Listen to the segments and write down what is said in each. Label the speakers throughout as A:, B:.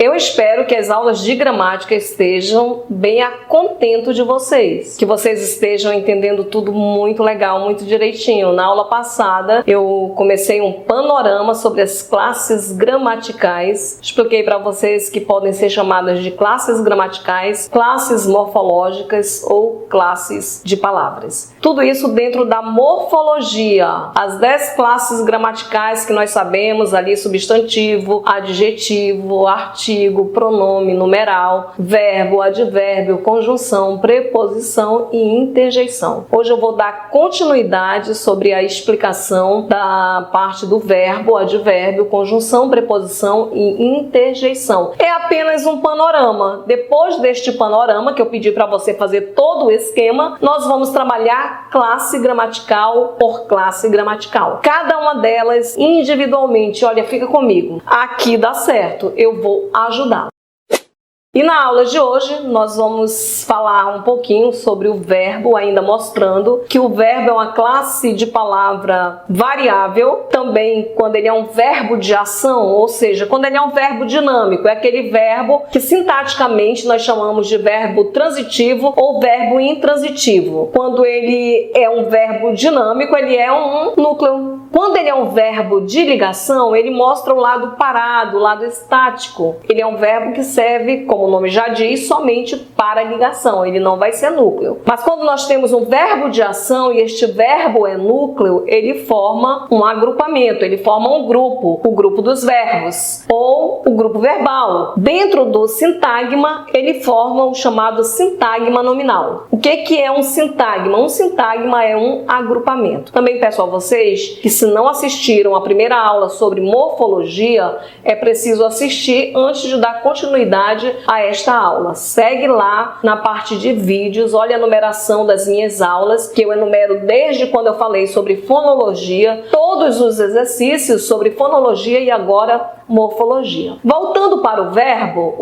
A: Eu espero que as aulas de gramática estejam bem a contento de vocês, que vocês estejam entendendo tudo muito legal, muito direitinho. Na aula passada eu comecei um panorama sobre as classes gramaticais, expliquei para vocês que podem ser chamadas de classes gramaticais, classes morfológicas ou classes de palavras. Tudo isso dentro da morfologia, as 10 classes gramaticais que nós sabemos ali: substantivo, adjetivo, artigo, pronome, numeral, verbo, advérbio, conjunção, preposição e interjeição. Hoje eu vou dar continuidade sobre a explicação da parte do verbo, advérbio, conjunção, preposição e interjeição. É apenas um panorama. Depois deste panorama, que eu pedi para você fazer todo o esquema, nós vamos trabalhar classe gramatical por classe gramatical. Cada uma delas individualmente. Olha, fica comigo. Aqui dá certo, eu vou ajudar. E na aula de hoje nós vamos falar um pouquinho sobre o verbo, ainda mostrando que o verbo é uma classe de palavra variável, também quando ele é um verbo de ação, ou seja, quando ele é um verbo dinâmico, é aquele verbo que sintaticamente nós chamamos de verbo transitivo ou verbo intransitivo. Quando ele é um verbo dinâmico, ele é um núcleo. Quando ele é um verbo de ligação, ele mostra o lado parado, o lado estático. Ele é um verbo que serve, como o nome já diz, somente para ligação, ele não vai ser núcleo. Mas quando nós temos um verbo de ação e este verbo é núcleo, ele forma um agrupamento, ele forma um grupo, o grupo dos verbos, ou o grupo verbal. Dentro do sintagma, ele forma o chamado sintagma nominal. O que é um sintagma? Um sintagma é um agrupamento. Também peço a vocês que, se não assistiram a primeira aula sobre morfologia, é preciso assistir antes de dar continuidade a esta aula. Segue lá na parte de vídeos, olha a numeração das minhas aulas, que eu enumero desde quando eu falei sobre fonologia, todos os exercícios sobre fonologia e agora morfologia. Voltando para o verbo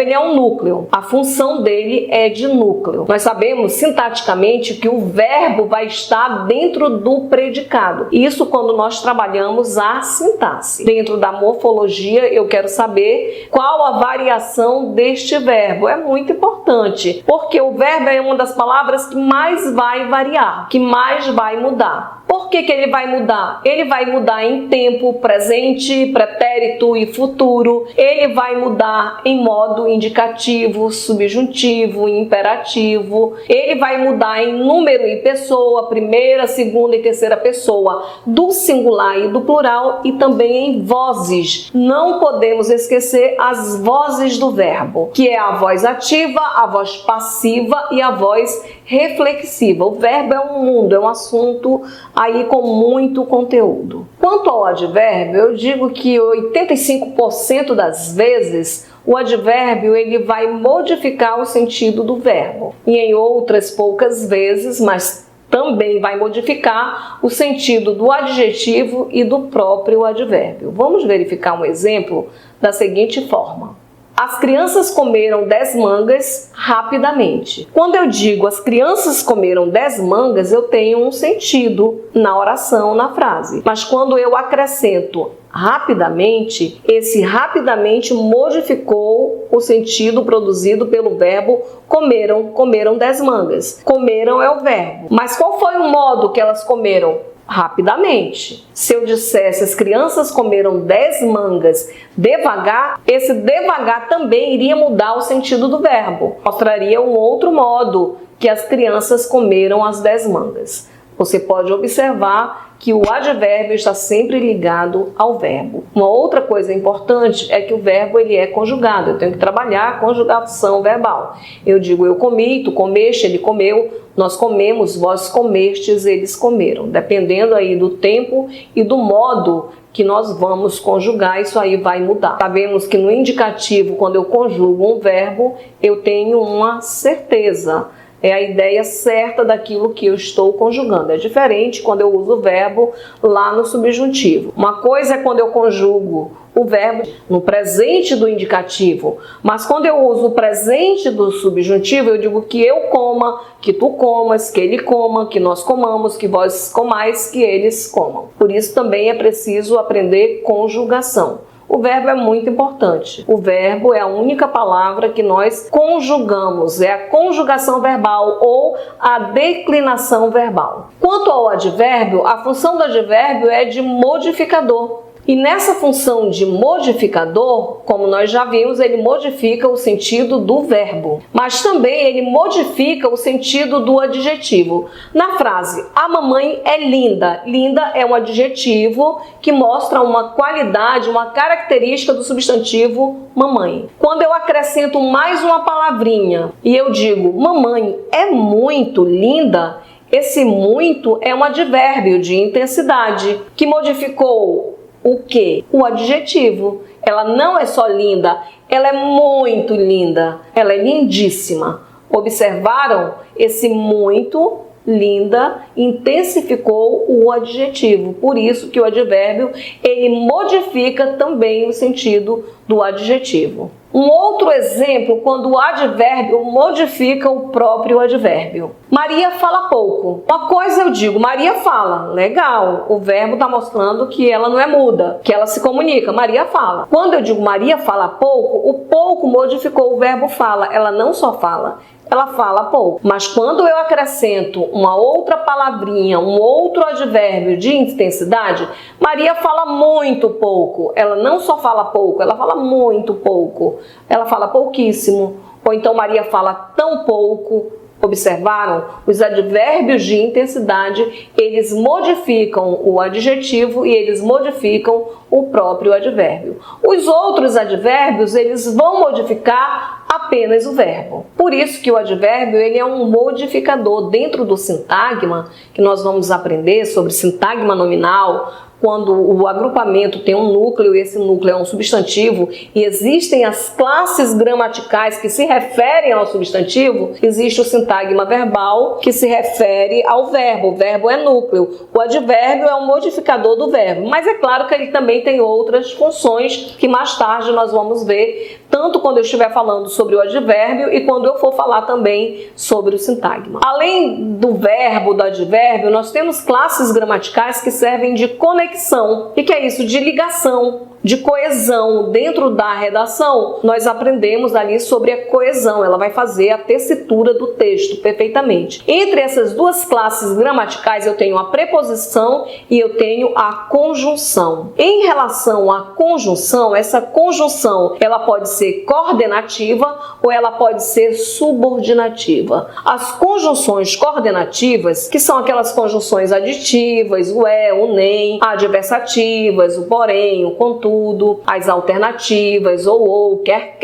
A: ele é um núcleo. A função dele é de núcleo. Nós sabemos sintaticamente que o verbo vai estar dentro do predicado. Isso quando nós trabalhamos a sintaxe. Dentro da morfologia, eu quero saber qual a variação deste verbo. É muito importante, porque o verbo é uma das palavras que mais vai variar, que mais vai mudar. Por que ele vai mudar? Ele vai mudar em tempo presente, pretérito e futuro. Ele vai mudar em modo indicativo, subjuntivo e imperativo. Ele vai mudar em número e pessoa, primeira, segunda e terceira pessoa, do singular e do plural, e também em vozes. Não podemos esquecer as vozes do verbo, que é a voz ativa, a voz passiva e a voz reflexiva. O verbo é um mundo, é um assunto aí com muito conteúdo. Quanto ao advérbio, eu digo que 85% das vezes o advérbio ele vai modificar o sentido do verbo. E em outras poucas vezes, mas também vai modificar o sentido do adjetivo e do próprio advérbio. Vamos verificar um exemplo da seguinte forma. As crianças comeram 10 mangas rapidamente. Quando eu digo as crianças comeram 10 mangas, eu tenho um sentido na oração, na frase. Mas quando eu acrescento rapidamente, esse rapidamente modificou o sentido produzido pelo verbo comeram 10 mangas. Comeram é o verbo. Mas qual foi o modo que elas comeram? Rapidamente. Se eu dissesse as crianças comeram 10 mangas devagar, esse devagar também iria mudar o sentido do verbo. Mostraria um outro modo que as crianças comeram as 10 mangas. Você pode observar que o advérbio está sempre ligado ao verbo. Uma outra coisa importante é que o verbo ele é conjugado. Eu tenho que trabalhar a conjugação verbal. Eu digo eu comi, tu comeste, ele comeu, nós comemos, vós comestes, eles comeram. Dependendo aí do tempo e do modo que nós vamos conjugar, isso aí vai mudar. Sabemos que no indicativo, quando eu conjugo um verbo, eu tenho uma certeza. É a ideia certa daquilo que eu estou conjugando. É diferente quando eu uso o verbo lá no subjuntivo. Uma coisa é quando eu conjugo o verbo no presente do indicativo, mas quando eu uso o presente do subjuntivo, eu digo que eu coma, que tu comas, que ele coma, que nós comamos, que vós comais, que eles comam. Por isso também é preciso aprender conjugação. O verbo é muito importante. O verbo é a única palavra que nós conjugamos, é a conjugação verbal ou a declinação verbal. Quanto ao advérbio, a função do advérbio é de modificador. E nessa função de modificador, como nós já vimos, ele modifica o sentido do verbo, mas também ele modifica o sentido do adjetivo. Na frase, a mamãe é linda. Linda é um adjetivo que mostra uma qualidade, uma característica do substantivo mamãe. Quando eu acrescento mais uma palavrinha e eu digo, mamãe é muito linda, esse muito é um advérbio de intensidade que modificou o que? O adjetivo. Ela não é só linda, ela é muito linda, ela é lindíssima. Observaram? Esse muito linda intensificou o adjetivo. Por isso que o advérbio, ele modifica também o sentido do adjetivo. Um outro exemplo, quando o advérbio modifica o próprio advérbio. Maria fala pouco. Uma coisa eu digo, Maria fala. Legal, o verbo está mostrando que ela não é muda, que ela se comunica. Maria fala. Quando eu digo Maria fala pouco, o pouco modificou o verbo fala. Ela não só fala, ela fala pouco. Mas quando eu acrescento uma outra palavrinha, um outro advérbio de intensidade, Maria fala muito pouco. Ela não só fala pouco, ela fala muito pouco. Ela fala pouquíssimo. Ou então Maria fala tão pouco. Observaram? Os advérbios de intensidade, eles modificam o adjetivo e eles modificam o próprio advérbio. Os outros advérbios, eles vão modificar apenas o verbo. Por isso que o advérbio, ele é um modificador dentro do sintagma, que nós vamos aprender sobre sintagma nominal, quando o agrupamento tem um núcleo e esse núcleo é um substantivo e existem as classes gramaticais que se referem ao substantivo, existe o sintagma verbal que se refere ao verbo. O verbo é núcleo. O advérbio é um modificador do verbo. Mas é claro que ele também tem outras funções que mais tarde nós vamos ver, tanto quando eu estiver falando sobre o advérbio e quando eu for falar também sobre o sintagma. Além do verbo, do advérbio, nós temos classes gramaticais que servem de conexão. O que é isso? De ligação, de coesão. Dentro da redação, nós aprendemos ali sobre a coesão. Ela vai fazer a tessitura do texto perfeitamente. Entre essas duas classes gramaticais, eu tenho a preposição e eu tenho a conjunção. Em relação à conjunção, essa conjunção, ela pode ser coordenativa ou ela pode ser subordinativa. As conjunções coordenativas, que são aquelas conjunções aditivas, o é, o nem, adversativas, o porém, o contudo, as alternativas, ou, quer,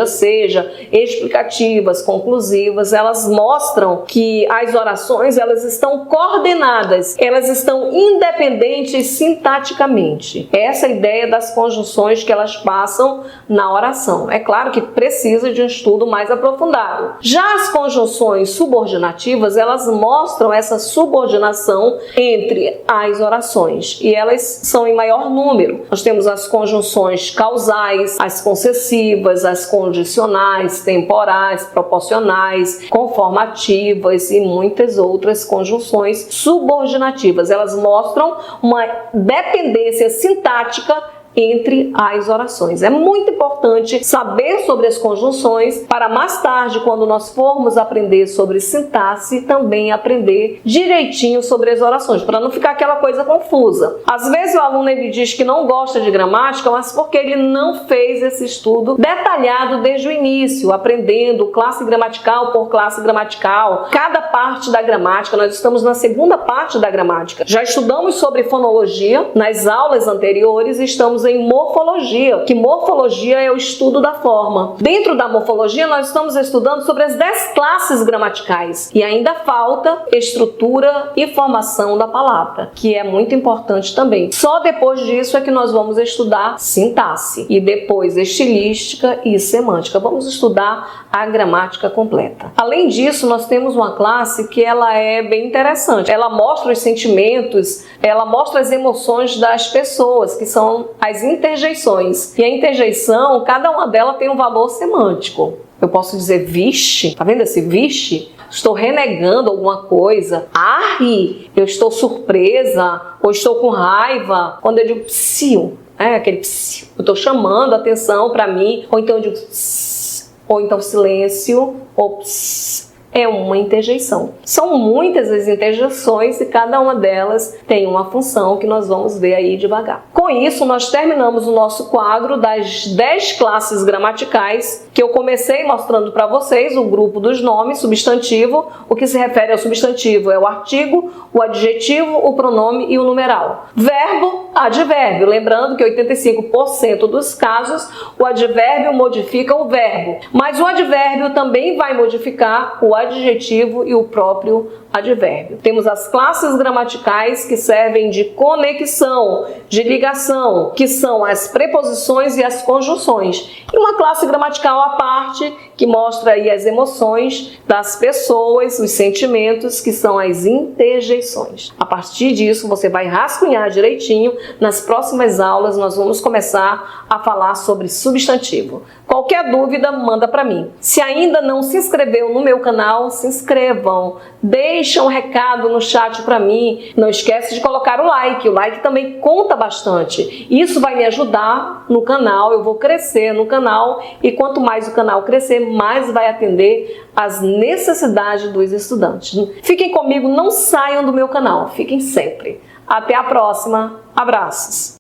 A: seja, explicativas, conclusivas, elas mostram que as orações, elas estão coordenadas, elas estão independentes sintaticamente. Essa é a ideia das conjunções que elas passam na oração. É claro que precisa de um estudo mais aprofundado. Já as conjunções subordinativas, elas mostram essa subordinação entre as orações e elas são em maior número. Nós temos as conjunções causais, as concessivas, as condicionais, temporais, proporcionais, conformativas e muitas outras conjunções subordinativas. Elas mostram uma dependência sintática entre as orações. É muito importante saber sobre as conjunções para mais tarde, quando nós formos aprender sobre sintaxe, também aprender direitinho sobre as orações, para não ficar aquela coisa confusa. Às vezes o aluno ele diz que não gosta de gramática, mas porque ele não fez esse estudo detalhado desde o início, aprendendo classe gramatical por classe gramatical, cada parte da gramática. Nós estamos na segunda parte da gramática. Já estudamos sobre fonologia nas aulas anteriores e estamos em morfologia, que morfologia é o estudo da forma. Dentro da morfologia, nós estamos estudando sobre as 10 classes gramaticais e ainda falta estrutura e formação da palavra, que é muito importante também. Só depois disso é que nós vamos estudar sintaxe e depois estilística e semântica. Vamos estudar a gramática completa. Além disso, nós temos uma classe que ela é bem interessante. Ela mostra os sentimentos, ela mostra as emoções das pessoas, que são as interjeições. E a interjeição, cada uma delas tem um valor semântico. Eu posso dizer vixe, tá vendo esse vixe? Estou renegando alguma coisa. Arre, eu estou surpresa ou estou com raiva. Quando eu digo psiu, aquele pss, eu estou chamando a atenção para mim, ou então eu digo pss, ou então silêncio, ou pss, é uma interjeição. São muitas as interjeições e cada uma delas tem uma função que nós vamos ver aí devagar. Com isso, nós terminamos o nosso quadro das 10 classes gramaticais que eu comecei mostrando para vocês, o grupo dos nomes, substantivo. O que se refere ao substantivo é o artigo, o adjetivo, o pronome e o numeral. Verbo, advérbio. Lembrando que 85% dos casos o advérbio modifica o verbo, mas o advérbio também vai modificar o adjetivo e o próprio advérbio. Temos as classes gramaticais que servem de conexão, de ligação, que são as preposições e as conjunções. E uma classe gramatical à parte que mostra aí as emoções das pessoas, os sentimentos, que são as interjeições. A partir disso, você vai rascunhar direitinho. Nas próximas aulas, nós vamos começar a falar sobre substantivo. Qualquer dúvida, manda para mim. Se ainda não se inscreveu no meu canal, se inscrevam. Deixa um recado no chat para mim. Não esquece de colocar o like. O like também conta bastante. Isso vai me ajudar no canal. Eu vou crescer no canal. E quanto mais o canal crescer, mais vai atender às necessidades dos estudantes. Fiquem comigo, não saiam do meu canal. Fiquem sempre. Até a próxima. Abraços.